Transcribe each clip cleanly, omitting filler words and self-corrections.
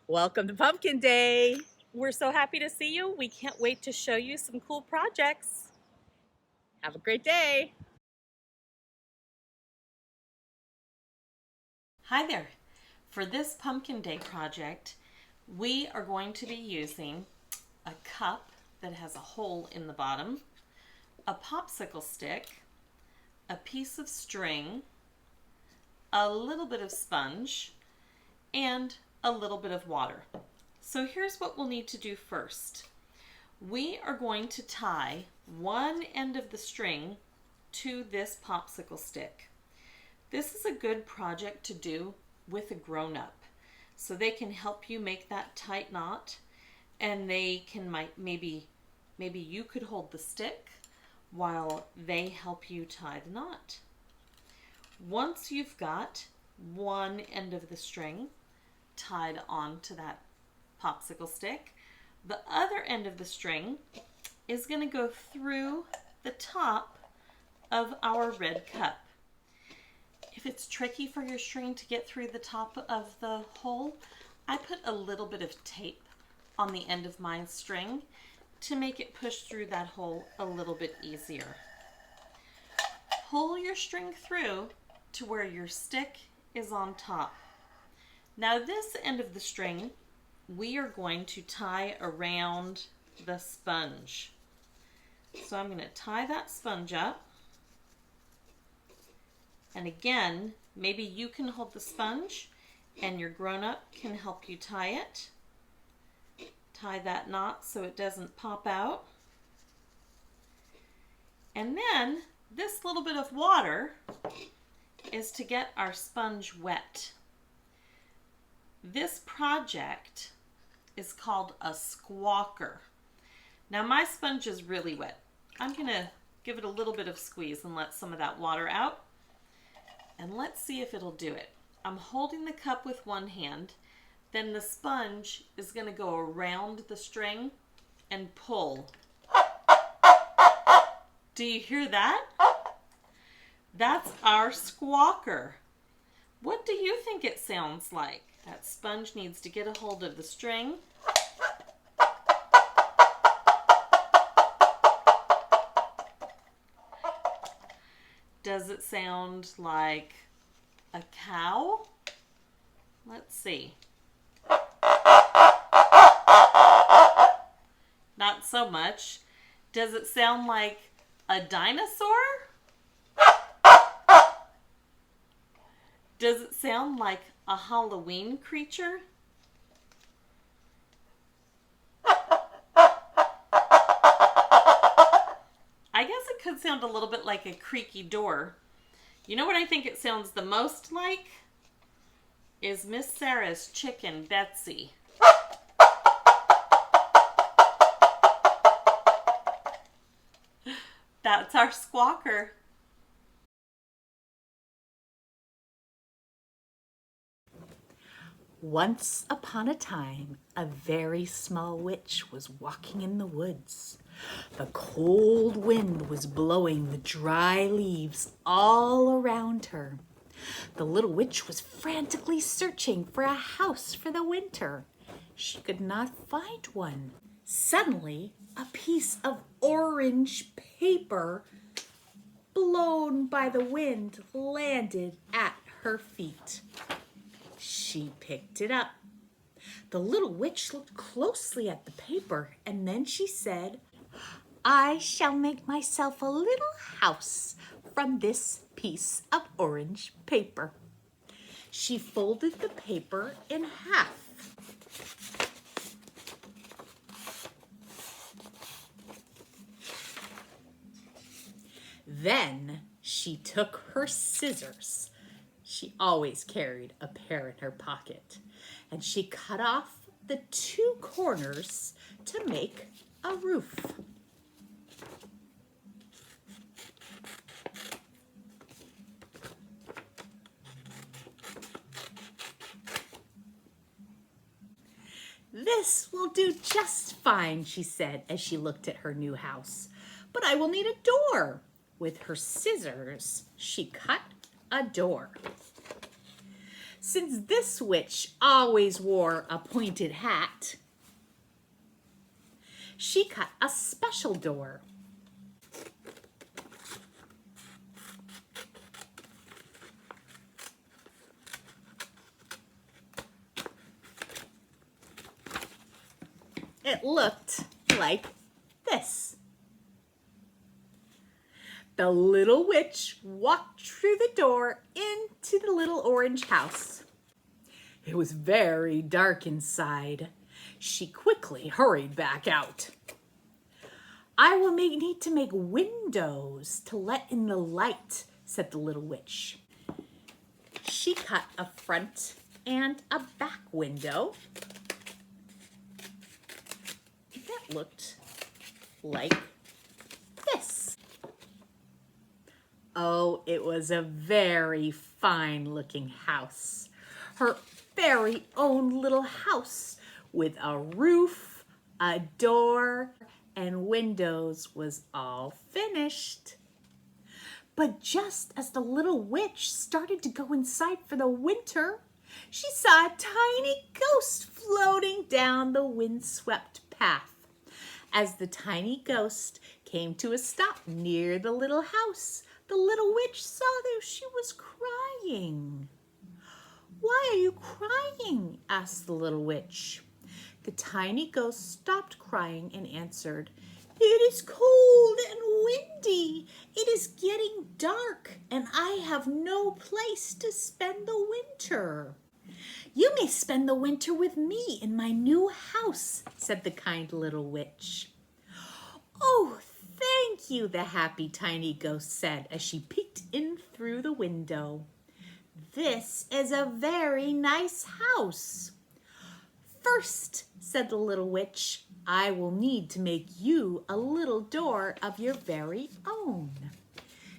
Welcome to Pumpkin Day. We're so happy to see you. We can't wait to show you some cool projects. Have a great day. Hi there. For this Pumpkin Day project, we are going to be using a cup that has a hole in the bottom, a popsicle stick, a piece of string, a little bit of sponge, and a little bit of water. So here's what we'll need to do first. We are going to tie one end of the string to this popsicle stick. This is a good project to do with a grown-up, so they can help you make that tight knot, and they can maybe you could hold the stick while they help you tie the knot. Once you've got one end of the string tied onto that popsicle stick, the other end of the string is going to go through the top of our red cup. If it's tricky for your string to get through the top of the hole, I put a little bit of tape on the end of my string to make it push through that hole a little bit easier. Pull your string through to where your stick is on top. Now this end of the string we are going to tie around the sponge. So I'm going to tie that sponge up. And again, maybe you can hold the sponge and your grown-up can help you tie it. Tie that knot so it doesn't pop out. And then this little bit of water is to get our sponge wet. This project is called a squawker. Now my sponge is really wet. I'm going to give it a little bit of squeeze and let some of that water out. And let's see if it'll do it. I'm holding the cup with one hand. Then the sponge is going to go around the string and pull. Do you hear that? That's our squawker. What do you think it sounds like? That sponge needs to get a hold of the string. Does it sound like a cow? Let's see. Not so much. Does it sound like a dinosaur? Does it sound like a Halloween creature? I guess it could sound a little bit like a creaky door. You know what I think it sounds the most like? Is Miss Sarah's chicken, Betsy. That's our squawker. Once upon a time, a very small witch was walking in the woods. The cold wind was blowing the dry leaves all around her. The little witch was frantically searching for a house for the winter. She could not find one. Suddenly, a piece of orange paper, blown by the wind, landed at her feet. She picked it up. The little witch looked closely at the paper, and then she said, "I shall make myself a little house from this piece of orange paper." She folded the paper in half. Then she took her scissors. She always carried a pair in her pocket. And she cut off the two corners to make a roof. "This will do just fine," she said as she looked at her new house. "But I will need a door." With her scissors, she cut a door. Since this witch always wore a pointed hat, she cut a special door. It looked like this. The little witch walked through the door into the little orange house. It was very dark inside. She quickly hurried back out. I will need to make windows to let in the light, said the little witch. She cut a front and a back window. That looked like this. Oh, it was a very fine looking house. Her very own little house with a roof, a door, and windows was all finished. But just as the little witch started to go inside for the winter, she saw a tiny ghost floating down the windswept path. As the tiny ghost came to a stop near the little house, the little witch saw that she was crying. Why are you crying? Asked the little witch. The tiny ghost stopped crying and answered, It is cold and windy. It is getting dark, and I have no place to spend the winter. You may spend the winter with me in my new house, said the kind little witch. Oh, thank you, the happy tiny ghost said as she peeked in through the window. This is a very nice house. First, said the little witch, I will need to make you a little door of your very own.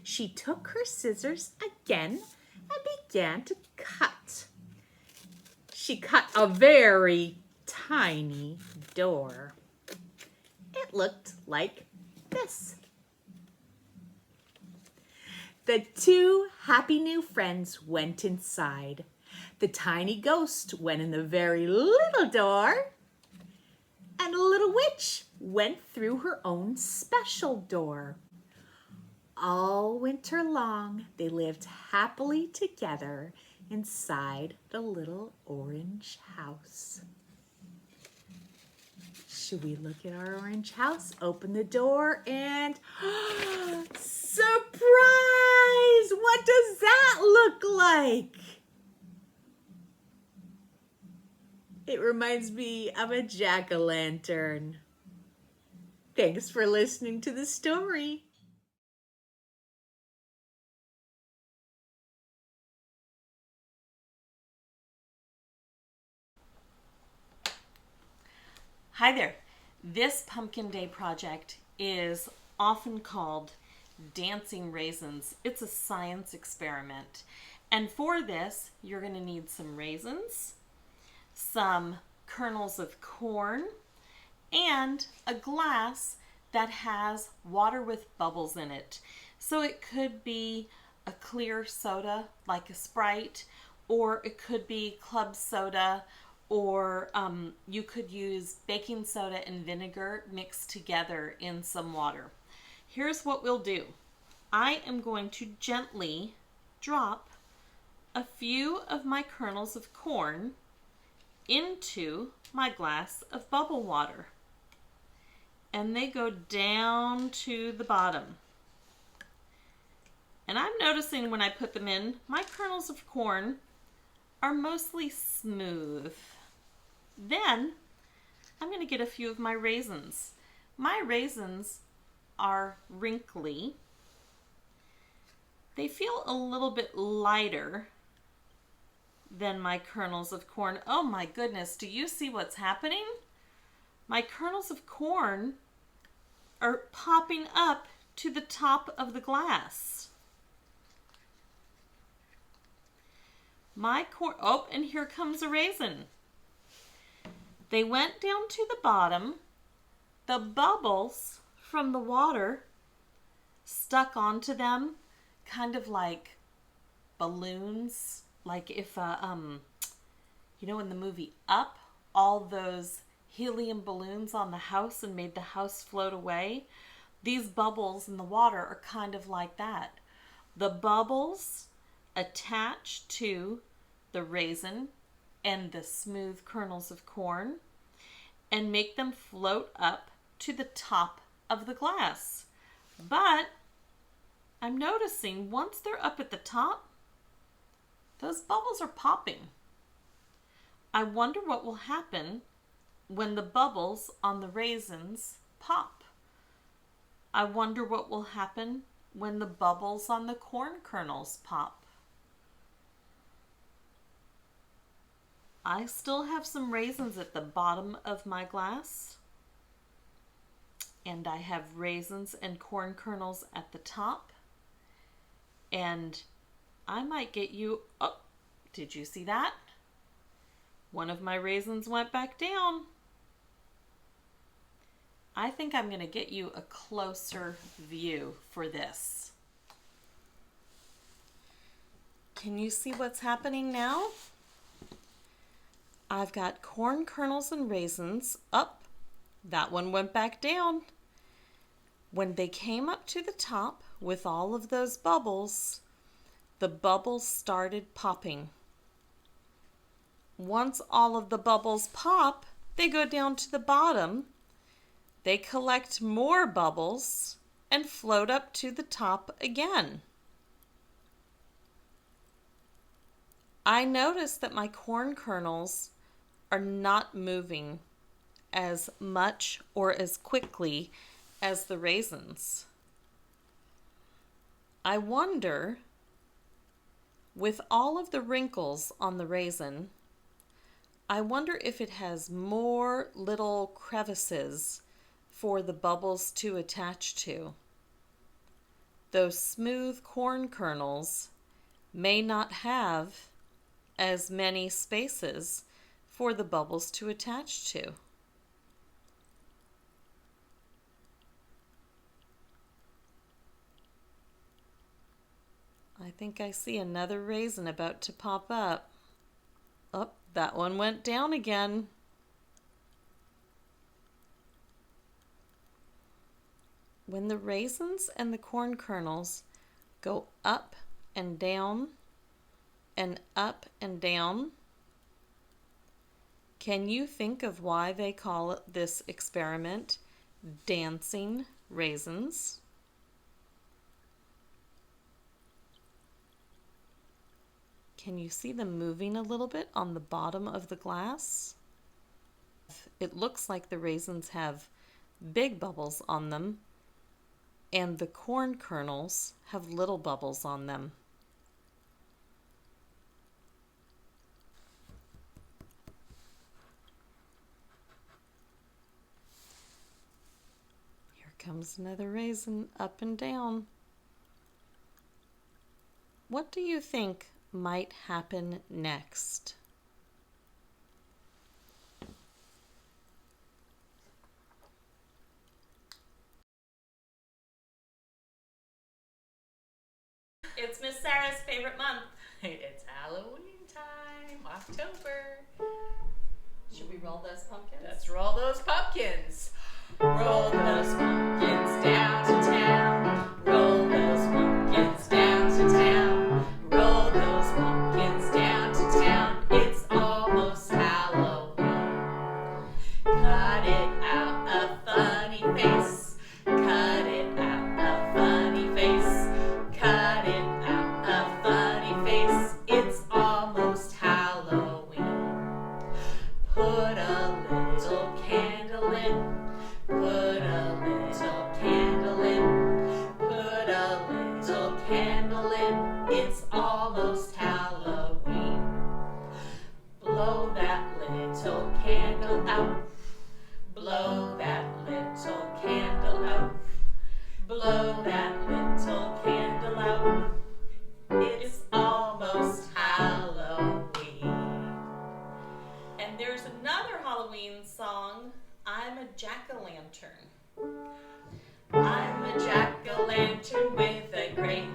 She took her scissors again and began to cut. She cut a very tiny door. It looked like this. The two happy new friends went inside. The tiny ghost went in the very little door, and the little witch went through her own special door. All winter long, they lived happily together inside the little orange house. Should we look at our orange house? Open the door and surprise! What does that look like? It reminds me of a jack-o'-lantern. Thanks for listening to the story. Hi there. This Pumpkin Day project is often called Dancing Raisins. It's a science experiment. And for this, you're going to need some raisins, some kernels of corn, and a glass that has water with bubbles in it. So it could be a clear soda like a Sprite, or it could be club soda, or you could use baking soda and vinegar mixed together in some water. Here's what we'll do. I am going to gently drop a few of my kernels of corn into my glass of bubble water. And they go down to the bottom. And I'm noticing when I put them in, my kernels of corn are mostly smooth. Then I'm going to get a few of my raisins. My raisins are wrinkly. They feel a little bit lighter than my kernels of corn. Oh my goodness, do you see what's happening? My kernels of corn are popping up to the top of the glass. My corn, oh, and here comes a raisin. They went down to the bottom. The bubbles from the water stuck onto them, kind of like balloons like if you know, in the movie Up, all those helium balloons on the house and made the house float away. These bubbles in the water are kind of like that. The bubbles attach to the raisin and the smooth kernels of corn and make them float up to the top of the glass. But I'm noticing once they're up at the top, those bubbles are popping. I wonder what will happen when the bubbles on the raisins pop. I wonder what will happen when the bubbles on the corn kernels pop. I still have some raisins at the bottom of my glass. And I have raisins and corn kernels at the top. And I might get you... Oh, did you see that? One of my raisins went back down. I think I'm going to get you a closer view for this. Can you see what's happening now? I've got corn kernels and raisins up. That one went back down. When they came up to the top with all of those bubbles, the bubbles started popping. Once all of the bubbles pop, they go down to the bottom. They collect more bubbles and float up to the top again. I notice that my corn kernels are not moving as much or as quickly as the raisins. I wonder, with all of the wrinkles on the raisin, I wonder if it has more little crevices for the bubbles to attach to. Those smooth corn kernels may not have as many spaces for the bubbles to attach to. I think I see another raisin about to pop up. Oh, that one went down again. When the raisins and the corn kernels go up and down and up and down, can you think of why they call this experiment dancing raisins? Can you see them moving a little bit on the bottom of the glass? It looks like the raisins have big bubbles on them, and the corn kernels have little bubbles on them. Here comes another raisin up and down. What do you think might happen next? It's Miss Sarah's favorite month. It's Halloween time, October. Should we roll those pumpkins? Let's roll those pumpkins. Roll those pumpkins down to town. Roll those pumpkins down to town. Roll those pumpkins down to town. It's almost Halloween. Cut it out a funny face. Cut it out a funny face. Cut it out a funny face. It's almost Halloween. Put a little candle in. Put a little candle in. Put a little candle in. It's almost Halloween. Blow that little candle out. Blow that little candle out. Blow that little candle out. It's almost Halloween. And there's another Halloween song, I'm a jack-o'-lantern. I'm a jack-o'-lantern with a great